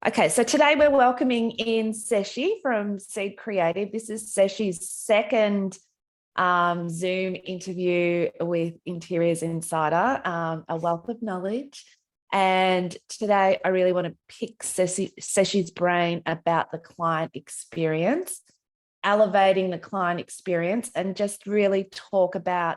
Okay, so today we're welcoming in Seshi from Seed Creative. This is Seshi's second Zoom interview with Interiors Insider, a wealth of knowledge. And today I really want to pick Seshi's brain about the client experience, elevating the client experience, and just really talk about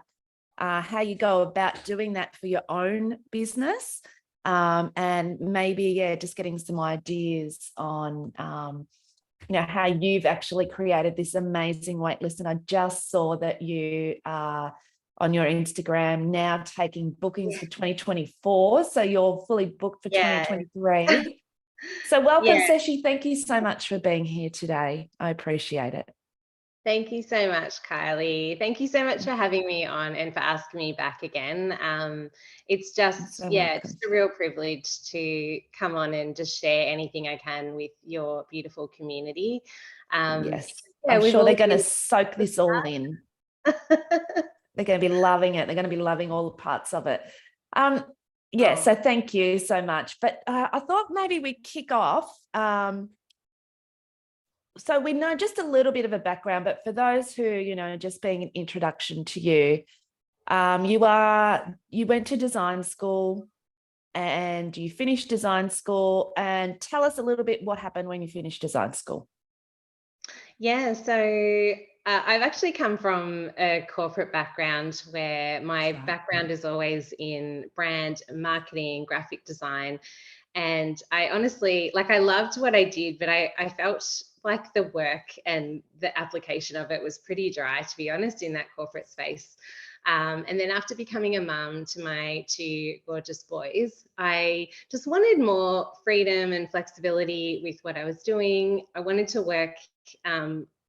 how you go about doing that for your own business. And maybe, just getting some ideas on, how you've actually created this amazing waitlist. And I just saw that you are on your Instagram now taking bookings for 2024. So you're fully booked for 2023. So welcome, Seshi. Thank you so much for being here today. I appreciate it. Thank you so much, Kylie. Thank you so much for having me on and for asking me back again. It's just, just a real privilege to come on and just share anything I can with your beautiful community. Yes, I'm sure they're going to soak this all in. They're going to be loving it. They're going to be loving all the parts of it. So thank you so much. But I thought maybe we'd kick off. So we know just a little bit of a background, but for those who, just being an introduction to you, you went to design school and you finished design school, and tell us a little bit what happened when you finished design school. Yeah, so I've actually come from a corporate background where my background is always in brand, marketing, graphic design. And I honestly, I loved what I did, but I felt like the work and the application of it was pretty dry, to be honest, in that corporate space. And then after becoming a mum to my two gorgeous boys, I just wanted more freedom and flexibility with what I was doing. I wanted to work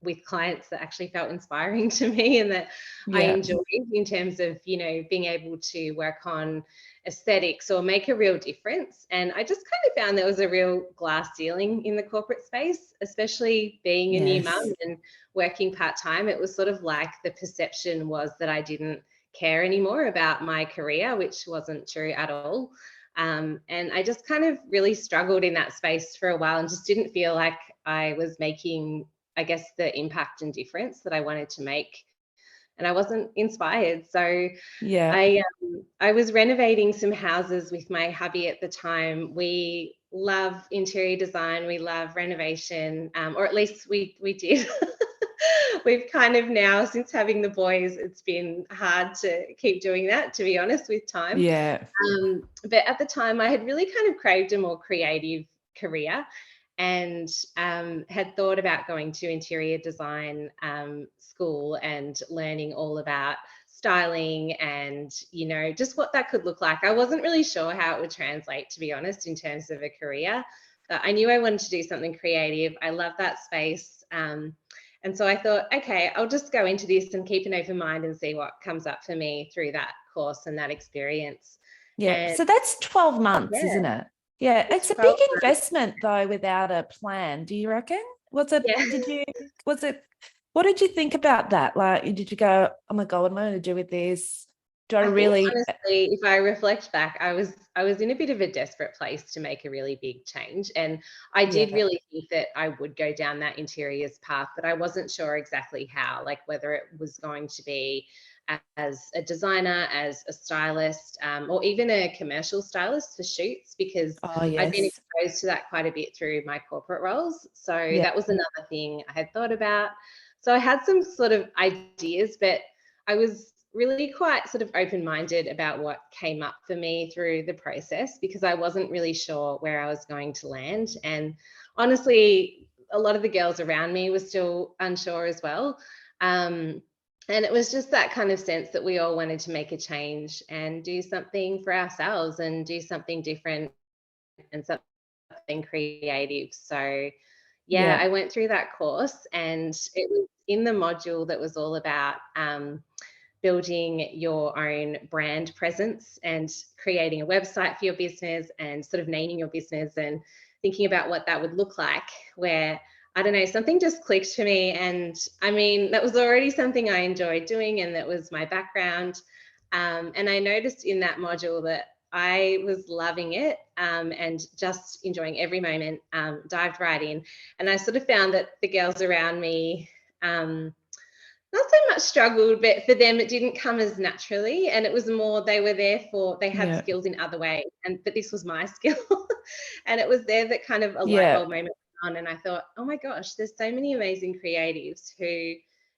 with clients that actually felt inspiring to me and that I enjoyed, in terms of, being able to work on aesthetics or make a real difference. And I just kind of found there was a real glass ceiling in the corporate space, especially being a new mum and working part-time. It was sort of like the perception was that I didn't care anymore about my career, which wasn't true at all. And I just kind of really struggled in that space for a while and just didn't feel like I was making, I guess, the impact and difference that I wanted to make. And I wasn't inspired. So I was renovating some houses with my hubby at the time. We love interior design. We love renovation, or at least we did. We've kind of now, since having the boys, it's been hard to keep doing that, to be honest, with time. But at the time, I had really kind of craved a more creative career, and had thought about going to interior design school and learning all about styling and, just what that could look like. I wasn't really sure how it would translate, to be honest, in terms of a career, but I knew I wanted to do something creative. I love that space. And so I thought, okay, I'll just go into this and keep an open mind and see what comes up for me through that course and that experience. So that's 12 months, isn't it? Yeah, it's a big investment though, without a plan. Do you reckon? What did you think about that? Like, did you go, oh my God, what am I going to do with this? Honestly, if I reflect back, I was in a bit of a desperate place to make a really big change. And I did really think that I would go down that interiors path, but I wasn't sure exactly how, whether it was going to be as a designer, as a stylist, or even a commercial stylist for shoots, because I've been exposed to that quite a bit through my corporate roles. So that was another thing I had thought about. So I had some sort of ideas, but I was really quite sort of open-minded about what came up for me through the process, because I wasn't really sure where I was going to land. And honestly, a lot of the girls around me were still unsure as well. And it was just that kind of sense that we all wanted to make a change and do something for ourselves and do something different and something creative. So I went through that course, and it was in the module that was all about building your own brand presence and creating a website for your business and sort of naming your business and thinking about what that would look like, where, I don't know, something just clicked for me. And I mean, that was already something I enjoyed doing, and that was my background. And I noticed in that module that I was loving it, and just enjoying every moment, dived right in. And I sort of found that the girls around me, not so much struggled, but for them it didn't come as naturally, and it was more they were there for, they had Yeah. skills in other ways, but this was my skill. And it was there that kind of a light Yeah. bulb moment went on, and I thought, oh my gosh, there's so many amazing creatives who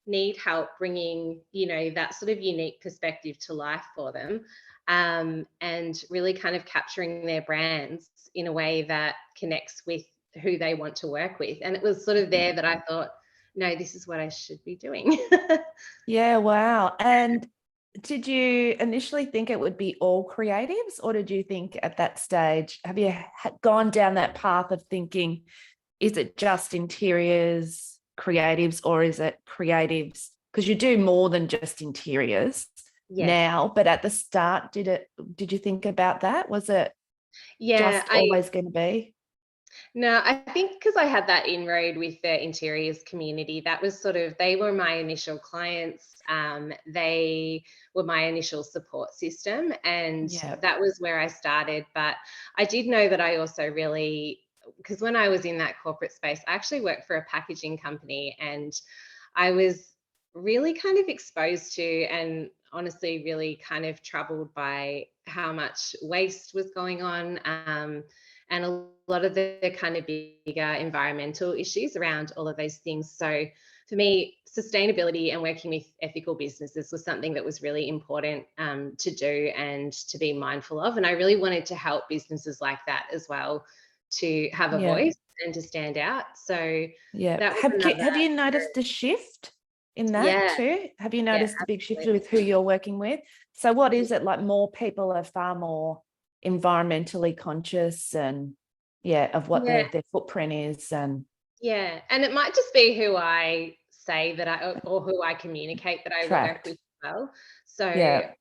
need help bringing, that sort of unique perspective to life for them, and really kind of capturing their brands in a way that connects with who they want to work with. And it was sort of there that I thought, no, this is what I should be doing. Yeah, wow. And did you initially think it would be all creatives, or did you think at that stage, have you gone down that path of thinking, is it just interiors creatives, or is it creatives? Because you do more than just interiors Yes. now, but at the start, did you think about that? Was it Yeah, just always going to be? no, I think because I had that inroad with the interiors community, that was sort of, they were my initial clients. They were my initial support system, and Yeah. that was where I started. But I did know that I also really, because when I was in that corporate space, I actually worked for a packaging company, and I was really kind of exposed to, and honestly really kind of troubled by how much waste was going on, and a lot of the kind of bigger environmental issues around all of those things. So for me, sustainability and working with ethical businesses was something that was really important, to do and to be mindful of. And I really wanted to help businesses like that as well to have a Yeah. voice and to stand out. So Yeah. that was another. Have you noticed the shift in that Yeah, too? Have you yeah, noticed the big shift absolutely. with who you're working with? So what is it like? More people are far more environmentally conscious, and of what Yeah, their footprint is, and yeah. And it might just be who I say that or who I communicate that I work with tracked. as well. So Yeah.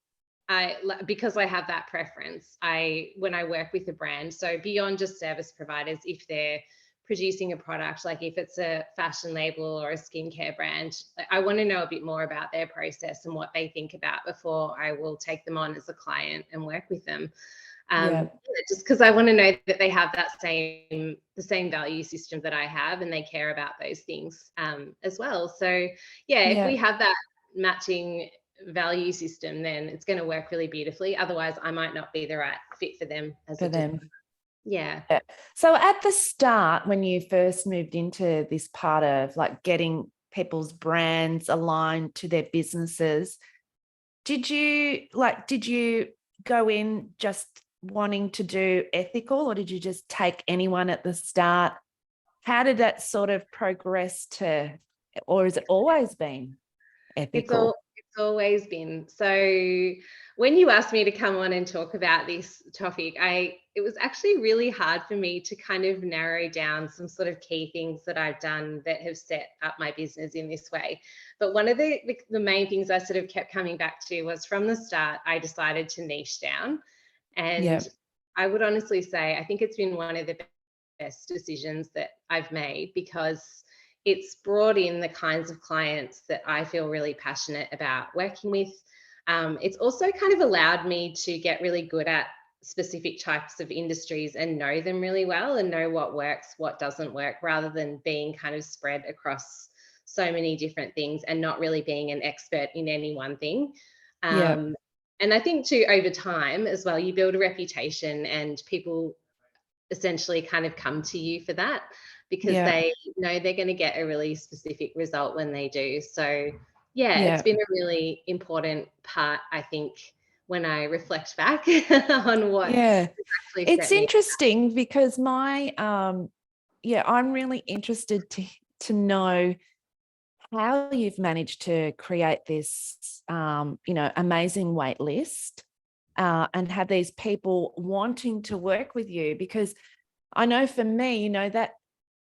because I have that preference, when I work with a brand, so beyond just service providers, if they're producing a product, like if it's a fashion label or a skincare brand, I want to know a bit more about their process and what they think about before I will take them on as a client and work with them. Yeah. Just because I want to know that they have the same value system that I have, and they care about those things, as well. So yeah, if we Yeah. have that matching value system, then it's going to work really beautifully. Otherwise, I might not be the right fit for them as a For designer. them. Yeah. Yeah. So at the start, when you first moved into this part of like getting people's brands aligned to their businesses, did you go in just wanting to do ethical, or did you just take anyone at the start? How did that sort of progress to, or has it always been ethical? It's always been. So when you asked me to come on and talk about this topic, it was actually really hard for me to kind of narrow down some sort of key things that I've done that have set up my business in this way. But one of the main things I sort of kept coming back to was, from the start, I decided to niche down. Yeah. And I would honestly say I think it's been one of the best decisions that I've made, because it's brought in the kinds of clients that I feel really passionate about working with. It's also kind of allowed me to get really good at specific types of industries and know them really well, and know what works, what doesn't work, rather than being kind of spread across so many different things and not really being an expert in any one thing. Yeah. And I think too, over time as well, you build a reputation, and people essentially kind of come to you for that, because Yeah. they know they're going to get a really specific result when they do. So yeah, it's Yeah. been a really important part, I think, when I reflect back on what Yeah. actually It's set me. interesting because I'm really interested to know how you've managed to create this, amazing wait list, and have these people wanting to work with you, because I know for me, that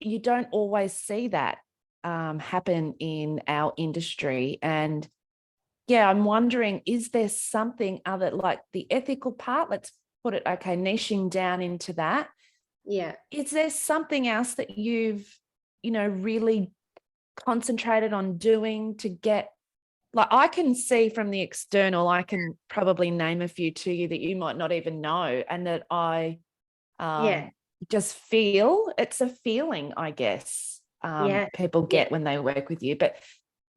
you don't always see that happen in our industry. And I'm wondering, is there something other, like the ethical part? Let's put it, okay, niching down into that. Yeah. Is there something else that you've, really concentrated on doing to get like I can see from the external, I can probably name a few to you that you might not even know, and that I Yeah, just feel. It's a feeling, I guess, yeah, people yeah. get when they work with you. But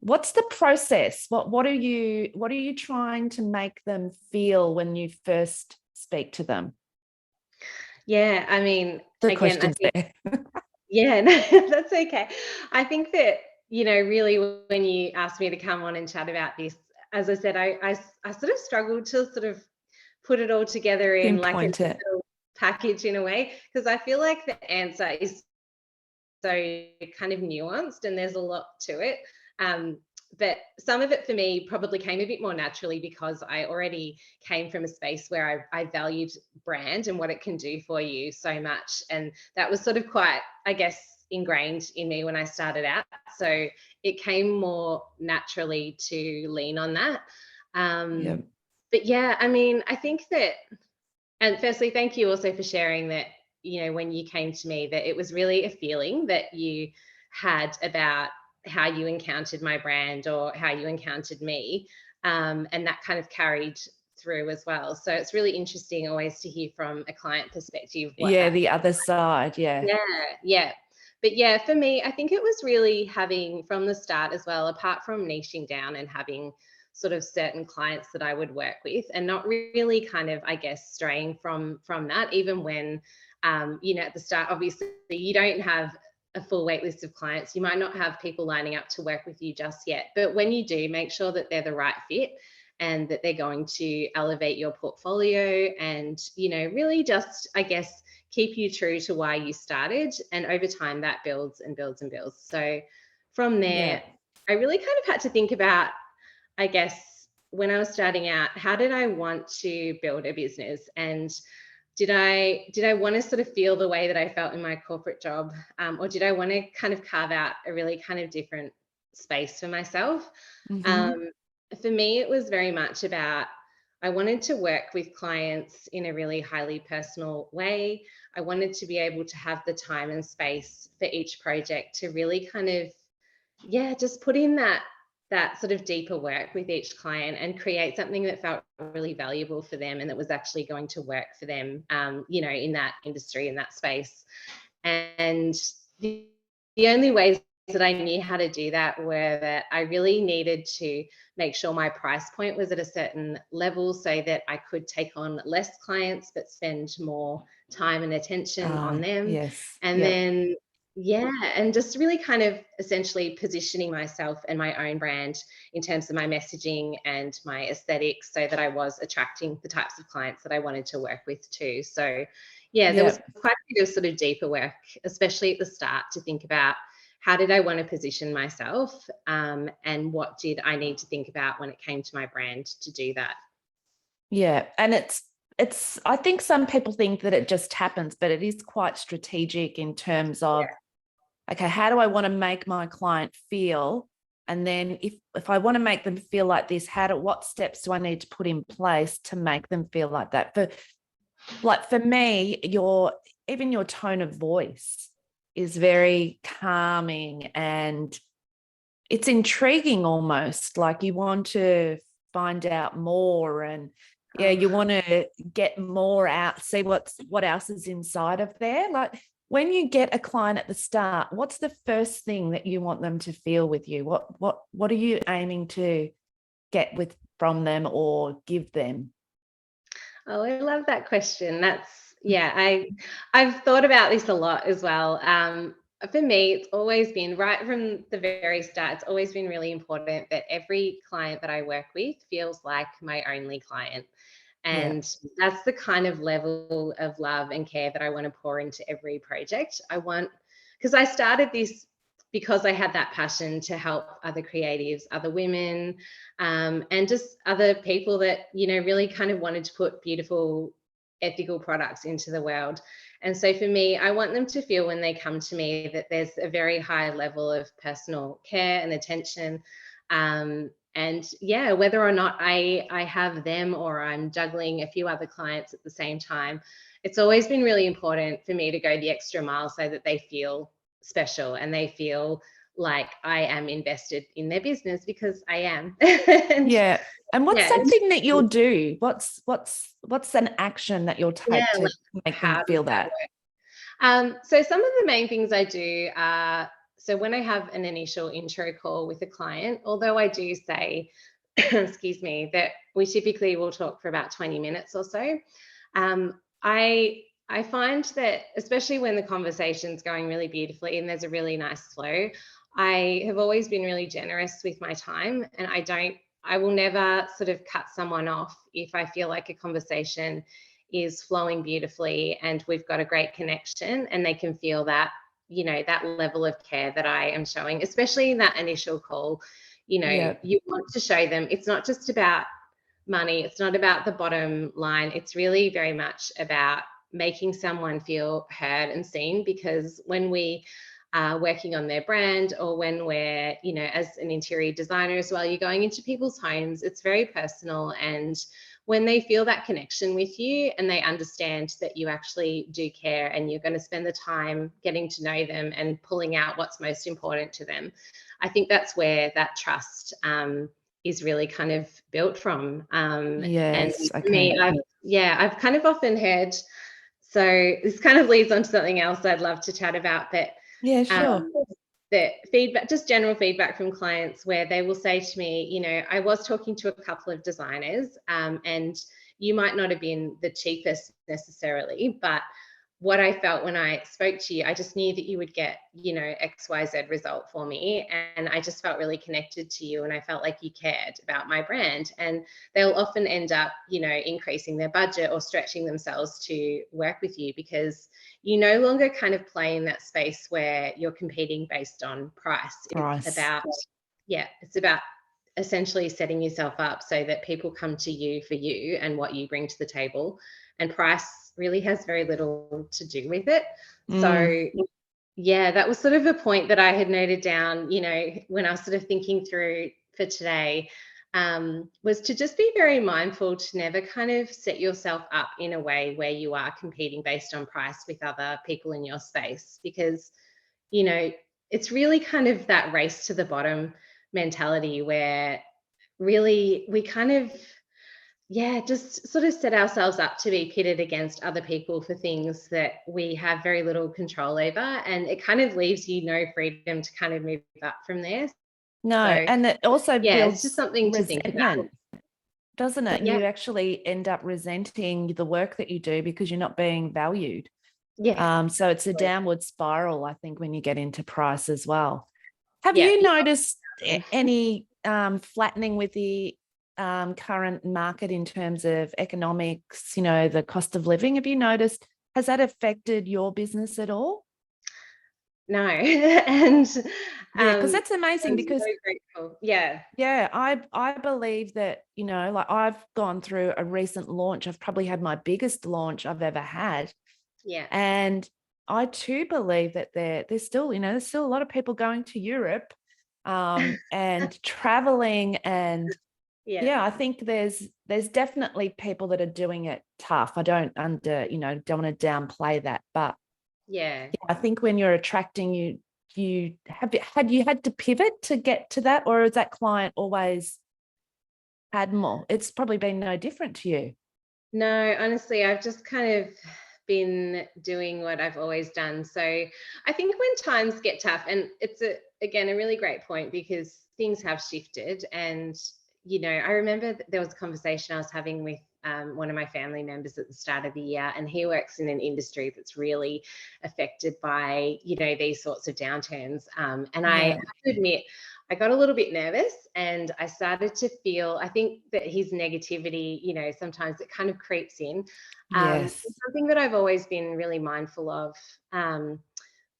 what's the process? What are you trying to make them feel when you first speak to them? Yeah, I mean, The again, I questions think, there. yeah, no, that's okay. I think that, really when you asked me to come on and chat about this, as I said, I sort of struggled to sort of put it all together in like a Pinpoint it. little package in a way, because I feel like the answer is so kind of nuanced and there's a lot to it. Um, but some of it for me probably came a bit more naturally because I already came from a space where I valued brand and what it can do for you so much. And that was sort of quite, I guess, ingrained in me when I started out. So it came more naturally to lean on that. Yeah. But yeah, I mean, I think that, and firstly, thank you also for sharing that, when you came to me, that it was really a feeling that you had about how you encountered my brand or how you encountered me. And that kind of carried through as well. So it's really interesting always to hear from a client perspective what Yeah, that. the other side. Yeah. Yeah, yeah. But yeah, for me, I think it was really having from the start as well, apart from niching down and having sort of certain clients that I would work with, and not really kind of, I guess, straying from that, even when, at the start, obviously, you don't have a full wait list of clients. You might not have people lining up to work with you just yet. But when you do, make sure that they're the right fit and that they're going to elevate your portfolio and, really just, I guess, keep you true to why you started. And over time, that builds and builds and builds. So from Yeah. there, I really kind of had to think about, I guess, when I was starting out, how did I want to build a business? And did I want to sort of feel the way that I felt in my corporate job? Or did I want to kind of carve out a really kind of different space for myself? Mm-hmm. Um, for me, it was very much about, I wanted to work with clients in a really highly personal way. I wanted to be able to have the time and space for each project to really kind of, yeah, just put in that sort of deeper work with each client and create something that felt really valuable for them and that was actually going to work for them, in that industry, in that space. And the only ways that I knew how to do that were that I really needed to make sure my price point was at a certain level so that I could take on less clients but spend more time and attention on them. Yes. And Yep. then, yeah, and just really kind of essentially positioning myself and my own brand in terms of my messaging and my aesthetics so that I was attracting the types of clients that I wanted to work with too. So yeah, there was Yep. quite a bit of sort of deeper work, especially at the start, to think about how did I want to position myself, and what did I need to think about when it came to my brand to do that. Yeah. And it's I think some people think that it just happens, but it is quite strategic in terms of, okay, how do I want to make my client feel? And then if I want to make them feel like this, what steps do I need to put in place to make them feel like that? For me, even your tone of voice is very calming, and it's intriguing almost, like you want to find out more, and yeah, Oh, you want to get more out, see what else is inside of there. Like when you get a client at the start, what's the first thing that you want them to feel with you? What are you aiming to get from them or give them? oh, I love that question. Yeah, I've thought about this a lot as well. For me, it's always been right from the very start. It's always been really important that every client that I work with feels like my only client. Yeah. And that's the kind of level of love and care that I want to pour into every project. Because I started this because I had that passion to help other creatives, other women, and just other people that, really kind of wanted to put beautiful, ethical products into the world. And so for me, I want them to feel when they come to me that there's a very high level of personal care and attention. And yeah, whether or not I have them or I'm juggling a few other clients at the same time, it's always been really important for me to go the extra mile so that they feel special and they feel like I am invested in their business, because I am. Yeah. And what's yeah, something that you'll do? What's an action that you'll yeah, take to like, make them how does feel that that? work? So some of the main things I do are, so when I have an initial intro call with a client, although I do say, excuse me, that we typically will talk for about 20 minutes or so, I find that, especially when the conversation's going really beautifully and there's a really nice flow, I have always been really generous with my time, and I will never sort of cut someone off if I feel like a conversation is flowing beautifully and we've got a great connection, and they can feel that, that level of care that I am showing, especially in that initial call. Yeah. You want to show them it's not just about money, it's not about the bottom line, it's really very much about making someone feel heard and seen, because when we are working on their brand, or when we're, as an interior designer as well, you're going into people's homes, it's very personal. And when they feel that connection with you and they understand that you actually do care and you're going to spend the time getting to know them and pulling out what's most important to them, I think that's where that trust is really kind of built from. And Yes. for me, Okay. I've kind of often heard, so this kind of leads on to something else I'd love to chat about, but Yeah, sure. that feedback, just general feedback from clients, where they will say to me, I was talking to a couple of designers, and you might not have been the cheapest necessarily, but what I felt when I spoke to you, I just knew that you would get, XYZ result for me. And I just felt really connected to you. And I felt like you cared about my brand. And they'll often end up, increasing their budget or stretching themselves to work with you, because you no longer kind of play in that space where you're competing based on price. It's about essentially setting yourself up so that people come to you for you and what you bring to the table, and price really has very little to do with it. So yeah, that was sort of a point that I had noted down, when I was sort of thinking through for today, was to just be very mindful to never kind of set yourself up in a way where you are competing based on price with other people in your space, because, it's really kind of that race to the bottom mentality where really we kind of, just sort of set ourselves up to be pitted against other people for things that we have very little control over, and it kind of leaves you no freedom to kind of move up from there. No, So and it also it's just builds something to think about. resentment, doesn't it? Yeah. You actually end up resenting the work that you do because you're not being valued. Yeah. So it's a downward spiral, I think, when you get into price as well. Have Yeah. you noticed any flattening with the current market in terms of economics, the cost of living? Have you noticed, has that affected your business at all? No. And Yeah, because that's amazing, I'm because so grateful. Yeah. yeah, I believe that, like I've gone through a recent launch. I've probably had my biggest launch I've ever had. Yeah. And I too believe that there's still, there's still a lot of people going to Europe and traveling. And Yeah. I think there's definitely people that are doing it tough. I don't don't want to downplay that. But Yeah. I think when you're attracting, had you had to pivot to get to that, or has that client always had more? It's probably been no different to you. No, honestly, I've just kind of been doing what I've always done. So I think when times get tough, and it's again a really great point, because things have shifted. And I remember there was a conversation I was having with one of my family members at the start of the year, and he works in an industry that's really affected by these sorts of downturns. And I have to admit, I got a little bit nervous, and I started to feel, I think that his negativity, sometimes it kind of creeps in. Yes. It's something that I've always been really mindful of,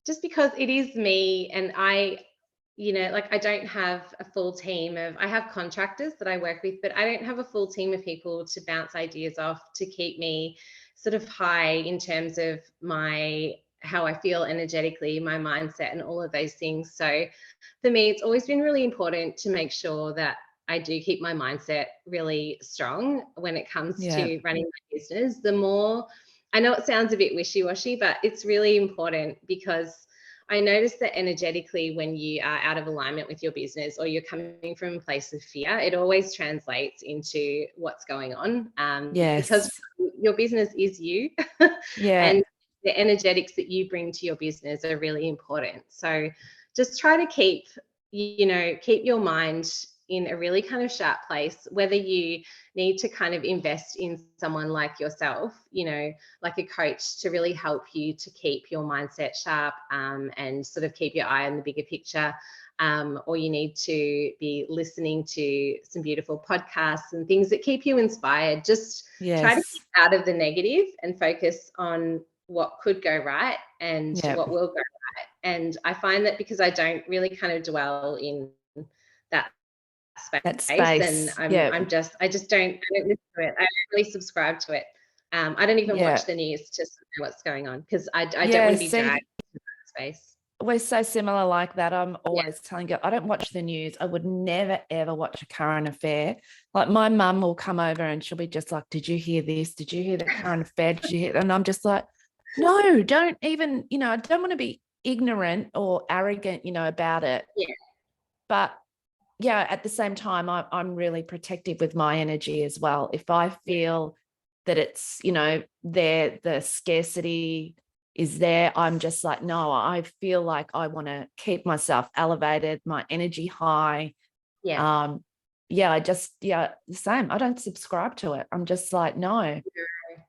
just because it is me, and I don't have a full team I have contractors that I work with, but I don't have a full team of people to bounce ideas off to keep me sort of high in terms of how I feel energetically, my mindset, and all of those things. So for me, it's always been really important to make sure that I do keep my mindset really strong when it comes to running my business. The more, I know it sounds a bit wishy-washy, but it's really important, because I noticed that energetically, when you are out of alignment with your business or you're coming from a place of fear, it always translates into what's going on. Because Yes. your business is you, Yeah. and the energetics that you bring to your business are really important. So just try to keep your mind in a really kind of sharp place, whether you need to kind of invest in someone like yourself, like a coach, to really help you to keep your mindset sharp, and sort of keep your eye on the bigger picture. Or you need to be listening to some beautiful podcasts and things that keep you inspired. Just try to Yes. get out of the negative and focus on what could go right and Yeah. what will go right. And I find that because I don't really kind of dwell in that That space, space. and Yeah. I just don't listen to it. I don't really subscribe to it. I don't even Yeah. watch the news to know what's going on, because I don't Yeah. want to be dragged See, into that space. we're so similar like that. I'm Yeah. always telling you, I don't watch the news. I would never, ever watch a current affair. Like my mum will come over and she'll be just like, did you hear this? Did you hear the current affair? Did you hear? And I'm just like, no, don't even, I don't want to be ignorant or arrogant, about it. Yeah. But yeah, at the same time, I'm really protective with my energy as well. If I feel that it's, there, the scarcity is there, I'm just like, no, I feel like I want to keep myself elevated, my energy high. Yeah. The same. I don't subscribe to it. I'm just like, no.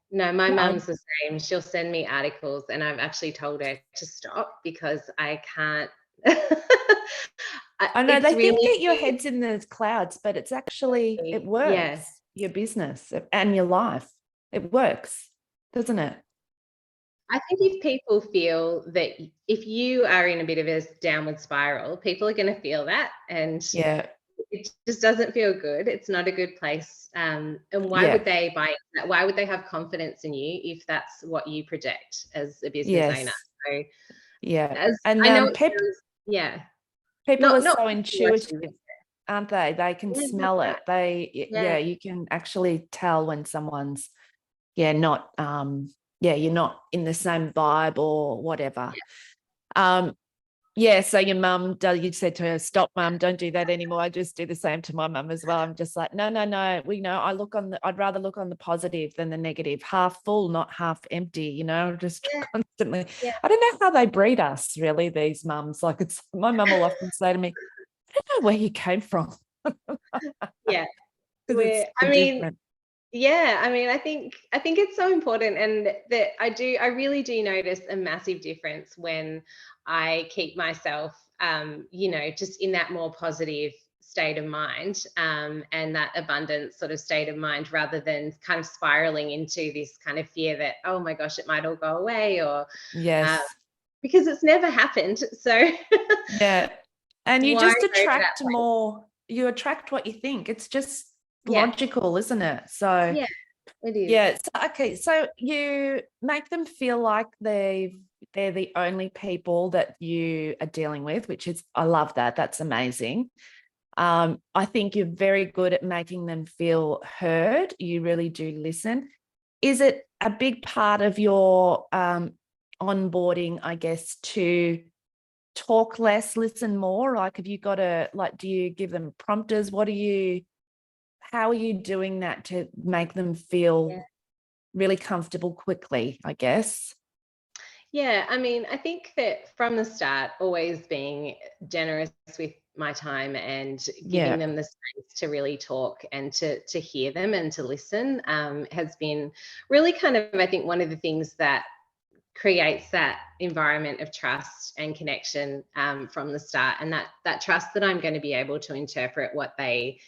No, my No. mum's the same. She'll send me articles, and I've actually told her to stop because I can't. I know It's they think really, that your head's in the clouds, but it's actually, it yeah. works. Your business and your life. It works, doesn't it? I think if people feel that if you are in a bit of a downward spiral, people are going to feel that, and Yeah. it just doesn't feel good. It's not a good place. And why Yeah. would they buy into that? Why would they have confidence in you if that's what you project as a business owner? Yes. So, Yeah. as And I know, it sounds, yeah, people are not so wishy-washy. intuitive, aren't they? They can Yeah, that's smell it. right. Yeah, You can actually tell when someone's, not, you're not in the same vibe or whatever. So your mum, you said to her, stop, mum, don't do that anymore. I just do the same to my mum as well. I'm just like, no. I'd rather look on the positive than the negative, half full, not half empty, just yeah, constantly. yeah. I don't know how they breed us, really, these mums. Like, it's my mum will often say to me, I don't know where you came from. Yeah. Because it's so I mean, different. yeah, I mean, I think it's so important, and that I really do notice a massive difference when I keep myself, just in that more positive state of mind, and that abundant sort of state of mind, rather than kind of spiraling into this kind of fear that, oh my gosh, it might all go away, or Yes. because it's never happened. So Yeah. And you why just go to that attract place? more, you attract what you think. It's just Yeah, logical, isn't it? So, yeah, it is. yeah. So, okay. So you make them feel like they're the only people that you are dealing with, which is, I love that. That's amazing. I think you're very good at making them feel heard. You really do listen. Is it a big part of your onboarding, I guess, to talk less, listen more? Like, have you got do you give them prompters? How are you doing that to make them feel Yeah. really comfortable quickly, I guess? Yeah, I mean, I think that from the start, always being generous with my time and giving Yeah. them the space to really talk and to hear them and to listen, has been really kind of, I think, one of the things that creates that environment of trust and connection, from the start, and that trust that I'm going to be able to interpret what they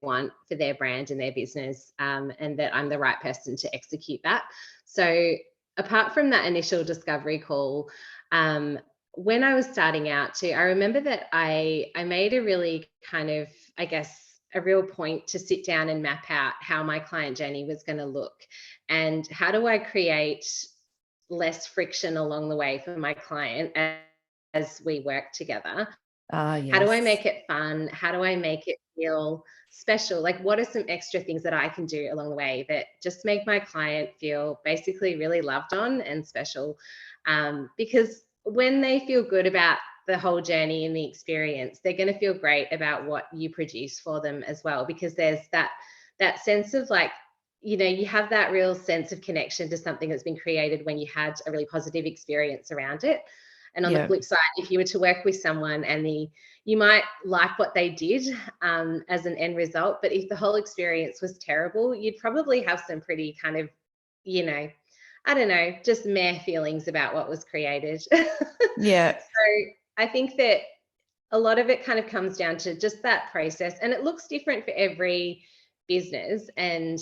want for their brand and their business, and that I'm the right person to execute that. So apart from that initial discovery call, when I was starting out too, I remember that I made a really kind of, I guess, a real point to sit down and map out how my client journey was going to look, and how do I create less friction along the way for my client as we work together. How do I Yes. make it fun? How do I make it feel special? Like, what are some extra things that I can do along the way that just make my client feel basically really loved on and special? Because when they feel good about the whole journey and the experience, they're going to feel great about what you produce for them as well, because there's that sense of like, you have that real sense of connection to something that's been created when you had a really positive experience around it. And on the flip side, if you were to work with someone and you might like what they did as an end result, but if the whole experience was terrible, you'd probably have some pretty kind of, I don't know, just meh feelings about what was created. Yeah. So I think that a lot of it kind of comes down to just that process, and it looks different for every business, and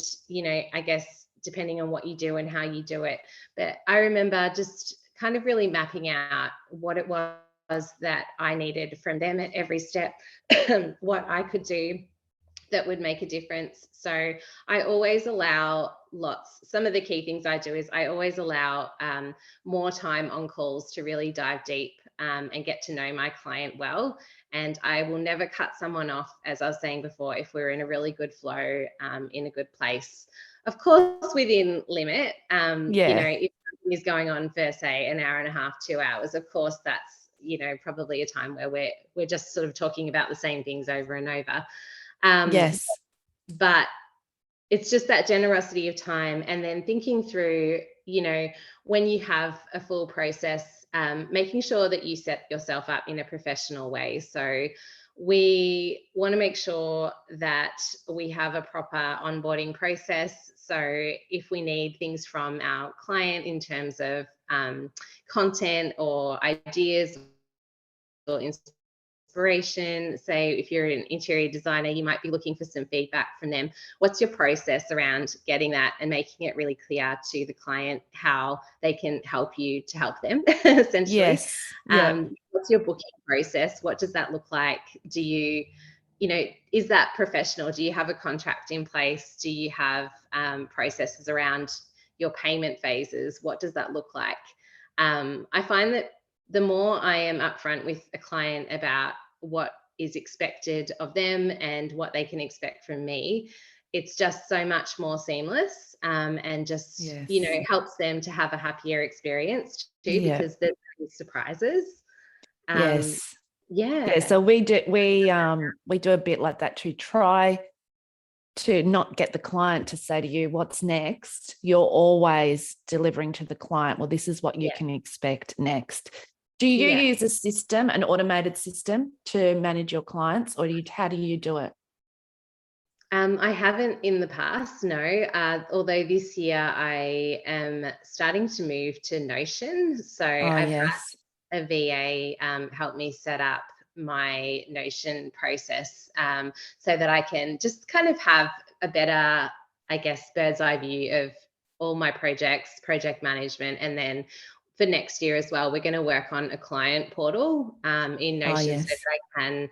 I guess depending on what you do and how you do it. But I remember just kind of really mapping out what it was that I needed from them at every step, what I could do that would make a difference. So I always allow some of the key things I do is I always allow more time on calls to really dive deep and get to know my client well. And I will never cut someone off, as I was saying before, if we're in a really good flow, in a good place. Of course, within limit, if something is going on for, say, an hour and a half, 2 hours, of course, that's, probably a time where we're just sort of talking about the same things over and over. Yes. But it's just that generosity of time, and then thinking through, when you have a full process, making sure that you set yourself up in a professional way. So we want to make sure that we have a proper onboarding process. So if we need things from our client in terms of content or ideas or inspiration, say if you're an interior designer, you might be looking for some feedback from them. What's your process around getting that and making it really clear to the client how they can help you to help them, essentially? Yes. Yeah. What's your booking process? What does that look like? Do you, is that professional? Do you have a contract in place? Do you have processes around your payment phases? What does that look like? I find that the more I am upfront with a client about what is expected of them and what they can expect from me, it's just so much more seamless, and just, helps them to have a happier experience too, because there's surprises. Yes. Yeah. So we do a bit like that to try to not get the client to say to you, what's next? You're always delivering to the client, well, this is what you can expect next. Do you use a system, an automated system, to manage your clients, or how do you do it? I haven't in the past, no. Although this year I am starting to move to Notion. So I've had a VA help me set up my Notion process, so that I can just kind of have a better, I guess, bird's eye view of all my projects, project management. And then for next year as well, we're going to work on a client portal in Notion, so that I can,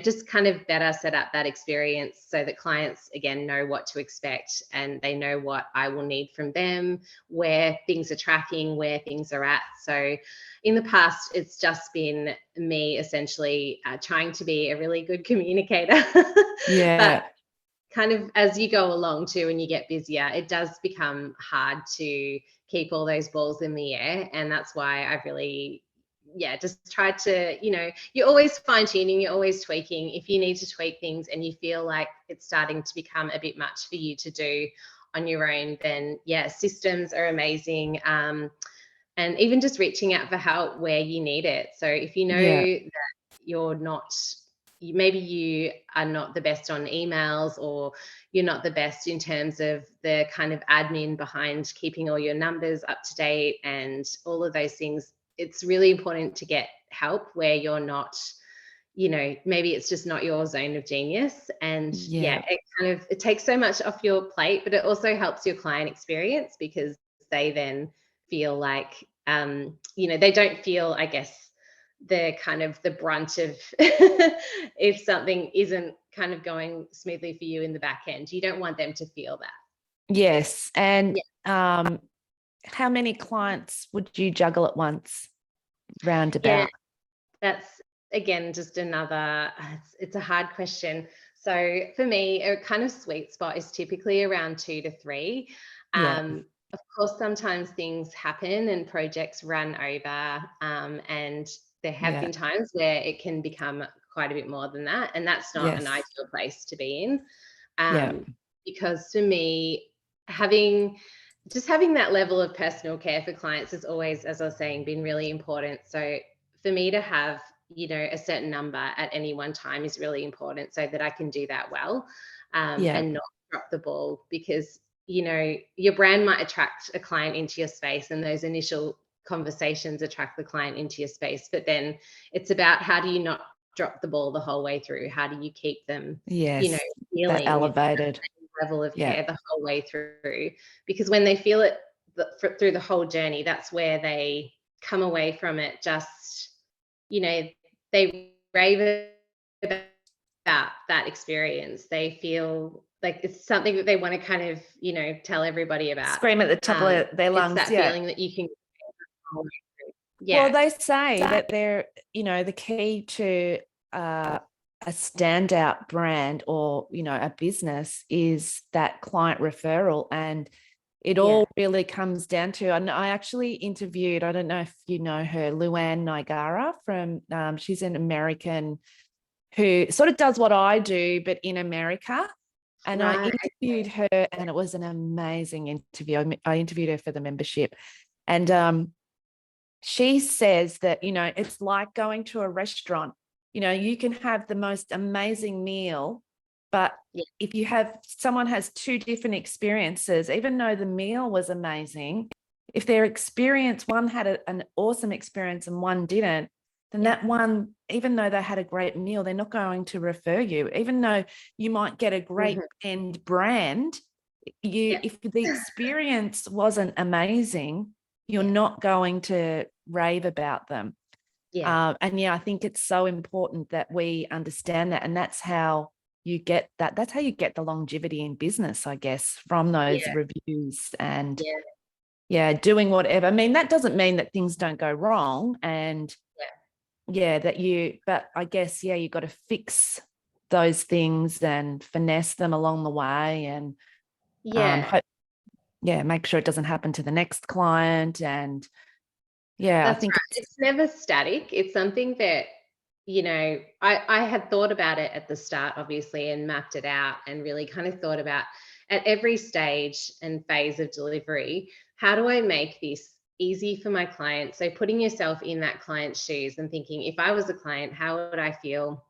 just kind of better set up that experience so that clients, again, know what to expect, and they know what I will need from them, where things are tracking, where things are at. So in the past, it's just been me essentially trying to be a really good communicator. But kind of as you go along too and you get busier, it does become hard to keep all those balls in the air. And that's why I've really, just tried to, you're always fine tuning, you're always tweaking. If you need to tweak things and you feel like it's starting to become a bit much for you to do on your own, then systems are amazing. And even just reaching out for help where you need it. So if you know that you're not, maybe you are not the best on emails, or you're not the best in terms of the kind of admin behind keeping all your numbers up to date and all of those things, it's really important to get help where you're not, maybe it's just not your zone of genius. And it takes so much off your plate, but it also helps your client experience, because they then feel like, they don't feel, I guess, the kind of the brunt of if something isn't kind of going smoothly for you in the back end. You don't want them to feel that. Yes. And how many clients would you juggle at once, roundabout? That's, again, just another, it's a hard question. So for me, a kind of sweet spot is typically around 2 to 3. of course, sometimes things happen and projects run over, and there have been times where it can become quite a bit more than that, and that's not an Yes. ideal place to be in. Yeah. Because for me, having that level of personal care for clients has always, as I was saying, been really important. So for me to have, a certain number at any one time is really important so that I can do that well, and not drop the ball, because, your brand might attract a client into your space, and those initial conversations attract the client into your space. But then it's about, how do you not drop the ball the whole way through? How do you keep them, Yes. That feeling elevated level of care the whole way through? Because when they feel it through the whole journey, that's where they come away from it just, they rave about that experience. They feel like it's something that they want to kind of, tell everybody about. scream at the top of their It's lungs. that feeling that you can. Well, Yeah. they say that they're, the key to a standout brand, or, a business, is that client referral. And it all really comes down to, and I actually interviewed, I don't know if you know her, Luann Nigara from, she's an American who sort of does what I do, but in America. And I interviewed her, and it was an amazing interview. I interviewed her for the membership. And she says that, it's like going to a restaurant. You can have the most amazing meal, but if someone has two different experiences, even though the meal was amazing, if their experience, one had an awesome experience and one didn't, then that one, even though they had a great meal, they're not going to refer you. Even though you might get a great end brand, if the experience wasn't amazing, you're not going to rave about them. And I think it's so important that we understand that. And that's how you get that. That's how you get the longevity in business, I guess, from those reviews and doing whatever. I mean, that doesn't mean that things don't go wrong. And but I guess, you got to fix those things and finesse them along the way, and make sure it doesn't happen to the next client. And I think it's never static. It's something that, I had thought about it at the start, obviously, and mapped it out, and really kind of thought about, at every stage and phase of delivery, how do I make this easy for my client? So putting yourself in that client's shoes and thinking, if I was a client, how would I feel,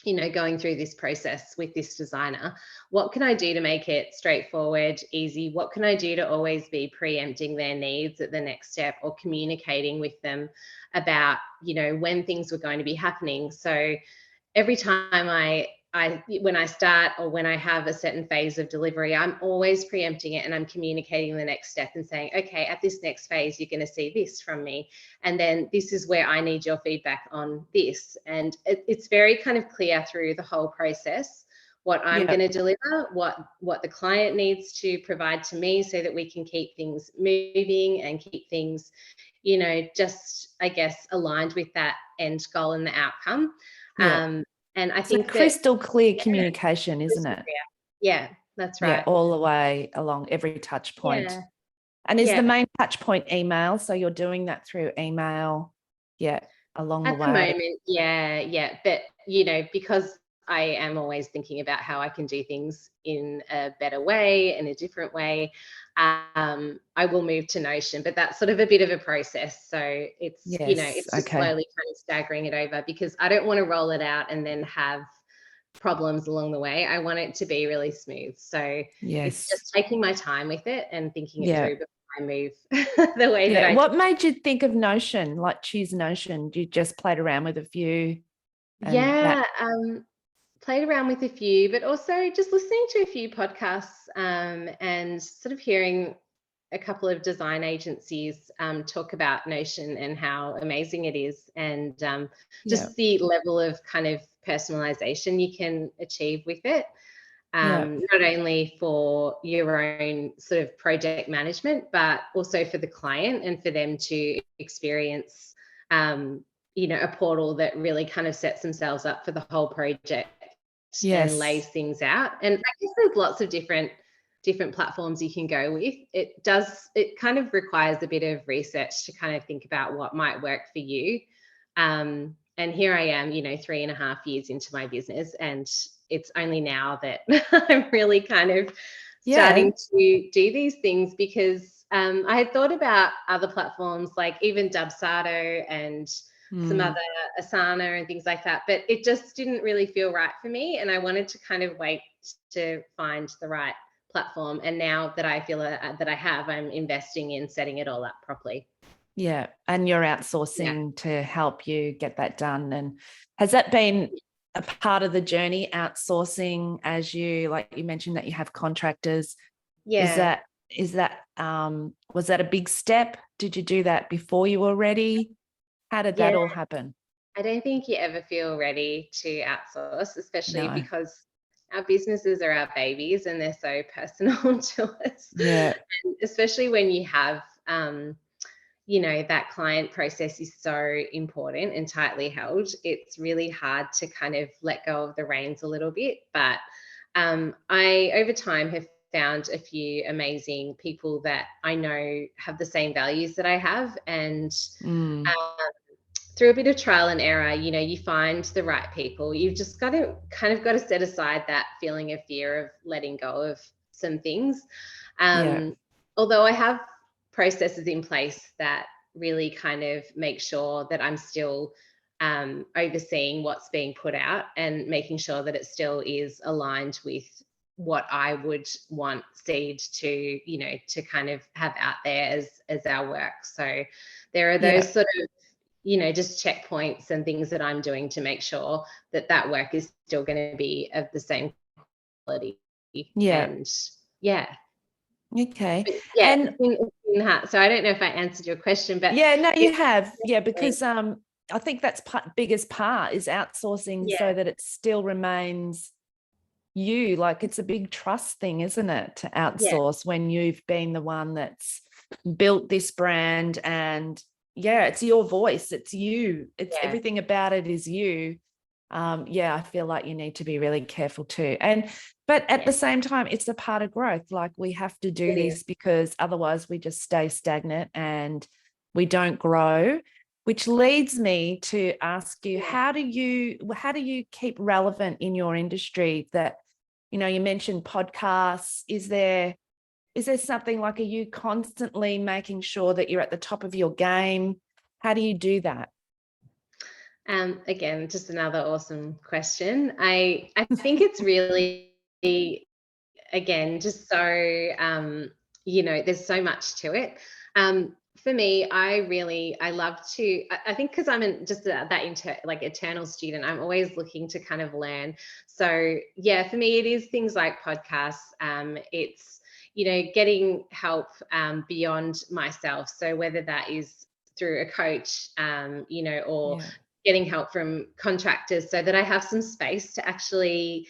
going through this process with this designer? What can I do to make it straightforward, easy? What can I do to always be preempting their needs at the next step, or communicating with them about, when things were going to be happening? So every time when I start, or when I have a certain phase of delivery, I'm always preempting it, and I'm communicating the next step and saying, okay, at this next phase, you're going to see this from me. And then this is where I need your feedback on this. And it's very kind of clear through the whole process what I'm going to deliver, what the client needs to provide to me, so that we can keep things moving and keep things, just, I guess, aligned with that end goal and the outcome. And I think crystal clear communication, isn't it? Yeah, that's right. Yeah, all the way along, every touch point. And is the main touch point email? So you're doing that through email, along the way? At the moment, but, because I am always thinking about how I can do things in a better way, in a different way, I will move to Notion, but that's sort of a bit of a process. So it's, it's just slowly kind of staggering it over, because I don't want to roll it out and then have problems along the way. I want it to be really smooth. So it's just taking my time with it and thinking it through before I move the way that I What made you think of Notion, like choose Notion? You just played around with a few? Played around with a few, but also just listening to a few podcasts, and sort of hearing a couple of design agencies talk about Notion and how amazing it is, and just the level of kind of personalization you can achieve with it, not only for your own sort of project management, but also for the client, and for them to experience a portal that really kind of sets themselves up for the whole project and lays things out. And I guess there's lots of different different platforms you can go with. It kind of requires a bit of research to kind of think about what might work for you. And here I am, 3.5 years into my business, and it's only now that I'm really kind of starting to do these things, because I had thought about other platforms like even Dubsado and some other Asana and things like that, but it just didn't really feel right for me. And I wanted to kind of wait to find the right platform. And now that I feel that I have, I'm investing in setting it all up properly. Yeah. And you're outsourcing to help you get that done. And has that been a part of the journey, outsourcing, as you, like you mentioned that you have contractors? Yeah. Was that a big step? Did you do that before you were ready? How did that all happen? I don't think you ever feel ready to outsource, especially because our businesses are our babies and they're so personal to us. Yeah. And especially when you have, that client process is so important and tightly held, it's really hard to kind of let go of the reins a little bit. But I, over time, have found a few amazing people that I know have the same values that I have. And through a bit of trial and error, you find the right people. You've just got to set aside that feeling of fear of letting go of some things. Although I have processes in place that really kind of make sure that I'm still overseeing what's being put out and making sure that it still is aligned with what I would want Seed to, to kind of have out there as our work. So there are those sort of, just checkpoints and things that I'm doing to make sure that that work is still going to be of the same quality. And Okay. But And so I don't know if I answered your question, but no, you have. Yeah, because I think that's biggest part is outsourcing so that it still remains you. Like, it's a big trust thing, isn't it, to outsource when you've been the one that's built this brand, and it's your voice, it's you, it's everything about it is you. I feel like you need to be really careful too. But at the same time, it's a part of growth. Like, we have to do this because otherwise we just stay stagnant and we don't grow, which leads me to ask you, how do you keep relevant in your industry? That, you mentioned podcasts. Is there something like, are you constantly making sure that you're at the top of your game? How do you do that? Again, just another awesome question. I think it's really, again, just so, there's so much to it. For me, I love to, I think because I'm just that eternal student, I'm always looking to kind of learn. So for me, it is things like podcasts. It's, getting help beyond myself. So whether that is through a coach, or getting help from contractors, so that I have some space to actually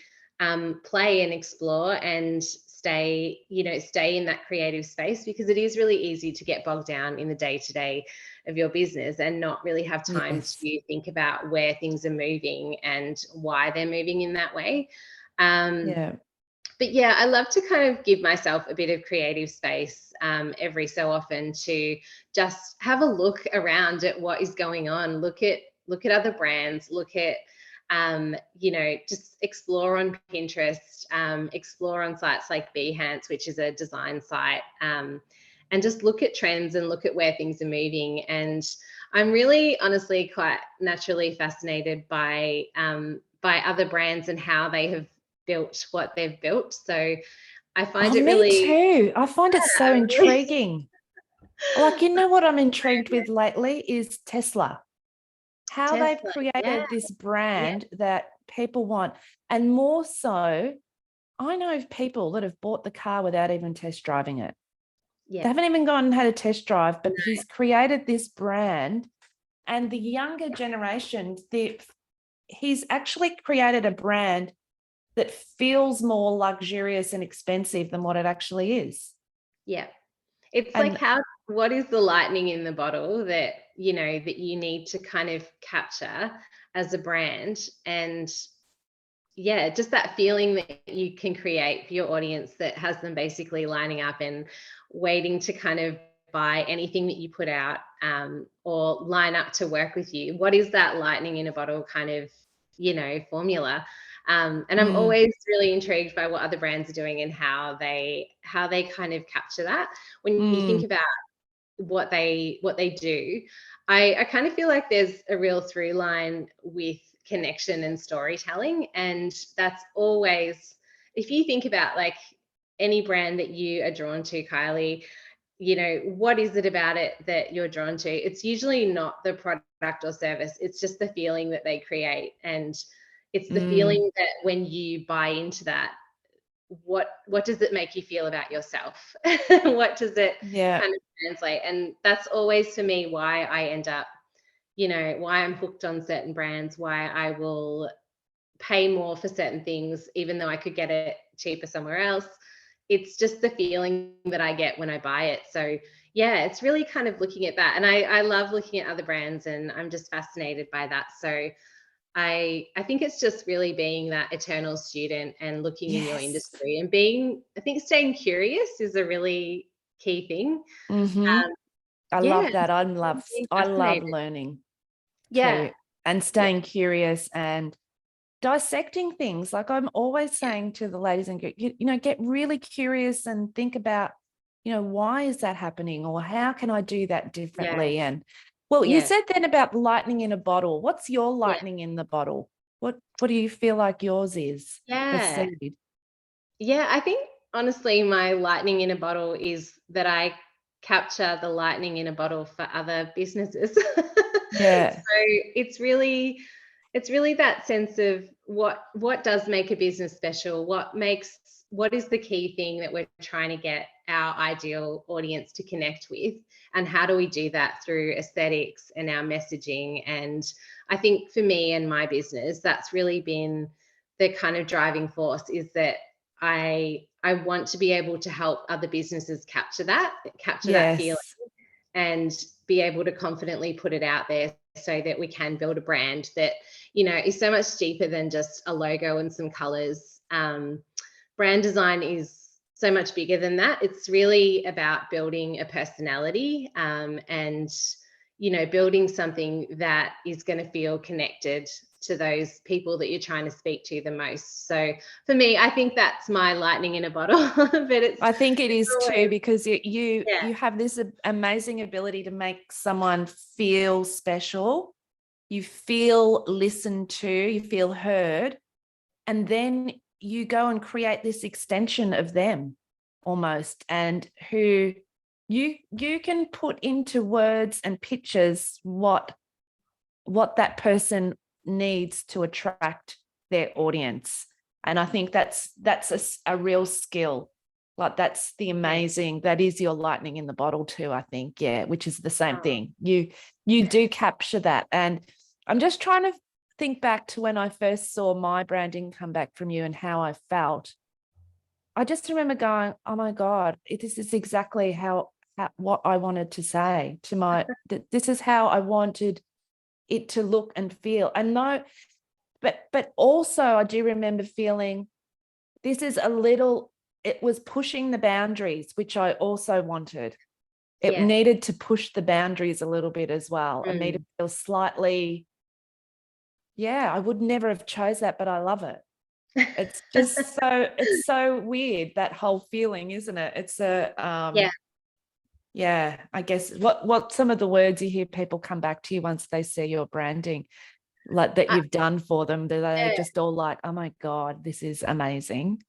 play and explore and stay in that creative space, because it is really easy to get bogged down in the day-to-day of your business and not really have time to think about where things are moving and why they're moving in that way. But I love to kind of give myself a bit of creative space every so often to just have a look around at what is going on, look at other brands, look at just explore on Pinterest, explore on sites like Behance, which is a design site, and just look at trends and look at where things are moving. And I'm really honestly quite naturally fascinated by other brands and how they have built what they've built. So I find it really... Me too. I find it so intriguing. Like, what I'm intrigued with lately is Tesla. How they've created this brand that people want. And more so, I know of people that have bought the car without even test driving it. They haven't even gone and had a test drive, but he's created this brand. And the younger generation, he's actually created a brand that feels more luxurious and expensive than what it actually is. Yeah. It's what is the lightning in the bottle that, that you need to kind of capture as a brand, and, just that feeling that you can create for your audience that has them basically lining up and waiting to kind of buy anything that you put out, or line up to work with you. What is that lightning in a bottle kind of, formula? And I'm always really intrigued by what other brands are doing and how they kind of capture that. When you think about what they do, I kind of feel like there's a real through line with connection and storytelling. And that's always, if you think about like any brand that you are drawn to, Kylie, what is it about it that you're drawn to? It's usually not the product or service. It's just the feeling that they create. And it's the feeling that when you buy into that, what does it make you feel about yourself? What does it kind of translate? And that's always for me why I end up, why I'm hooked on certain brands, why I will pay more for certain things, even though I could get it cheaper somewhere else. It's just the feeling that I get when I buy it. So yeah, it's really kind of looking at that. And I love looking at other brands, and I'm just fascinated by that. So I think it's just really being that eternal student and looking in your industry and I think staying curious is a really key thing. I Yeah, love that. being I love fascinated. learning Yeah, too, and staying curious and dissecting things. Like I'm always saying to the ladies and get really curious and think about, why is that happening, or how can I do that yeah, differently? And well, you yeah, said then about lightning in a bottle. What's your yeah, lightning in the bottle? What do you feel like yours is for yeah. seed? Yeah, I think honestly, my lightning in a bottle is that I capture the lightning in a bottle for other businesses. Yeah. So it's really that sense of what does make a business special, what is the key thing that we're trying to get our ideal audience to connect with, and how do we do that through aesthetics and our messaging. And I think for me and my business, that's really been the kind of driving force, is that I want to be able to help other businesses capture that feeling, Yes. and be able to confidently put it out there so that we can build a brand that, is so much deeper than just a logo and some colors. Brand design is so much bigger than that. It's really about building a personality, and, building something that is going to feel connected to those people that you're trying to speak to the most. So for me, I think that's my lightning in a bottle. But I think it is too, always, because you yeah, have this amazing ability to make someone feel special. You feel listened to, you feel heard, and then you go and create this extension of them almost, and who you can put into words and pictures what that person needs to attract their audience. And I think that's a real skill. Like that's the yeah. amazing, that is your lightning in the bottle too, I think. Yeah, which is the same Oh, thing. You do capture that. And I'm just trying to think back to when I first saw my branding come back from you and how I felt. I just remember going, oh my God, this is exactly how what I wanted to say to this is how I wanted it to look and feel. And no, but also I do remember feeling this is it was pushing the boundaries, which I also wanted. It yeah. needed to push the boundaries a little bit as well. I needed Mm. to feel slightly, I would never have chose that, but I love it. It's just it's so weird, that whole feeling, isn't it? It's Yeah. I guess what some of the words you hear people come back to you once they see your branding, like that you've done for them, they're Yeah. just all like, oh my God, this is amazing.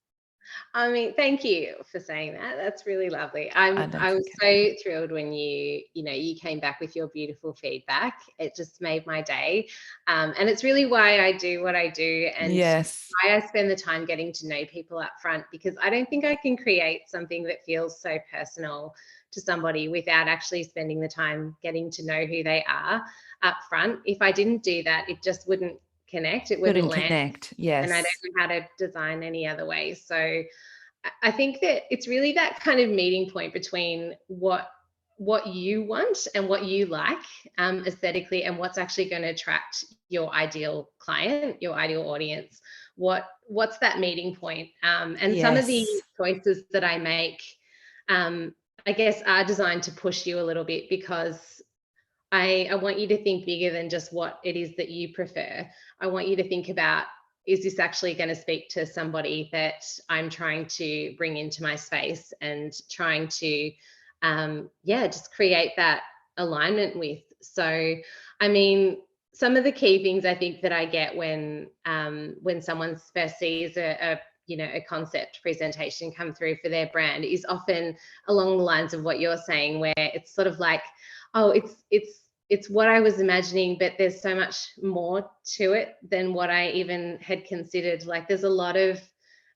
I mean, thank you for saying that. That's really lovely. I That's was okay. so thrilled when you came back with your beautiful feedback. It just made my day. And it's really why I do what I do, and Yes. why I spend the time getting to know people up front, because I don't think I can create something that feels so personal to somebody without actually spending the time getting to know who they are up front. If I didn't do that, it just wouldn't connect. It wouldn't Couldn't land, connect. and I Yes. don't know how to design any other way. So I think that it's really that kind of meeting point between what you want and what you like, aesthetically, and what's actually going to attract your ideal client, your ideal audience. what's that meeting point? And some of the Yes. choices that I make, I guess, are designed to push you a little bit, because I want you to think bigger than just what it is that you prefer. I want you to think about, is this actually going to speak to somebody that I'm trying to bring into my space and trying to, just create that alignment with. So, I mean, some of the key things I think that I get when someone first sees a concept presentation come through for their brand is often along the lines of what you're saying, where it's sort of like, oh, it's what I was imagining, but there's so much more to it than what I even had considered. Like, there's a lot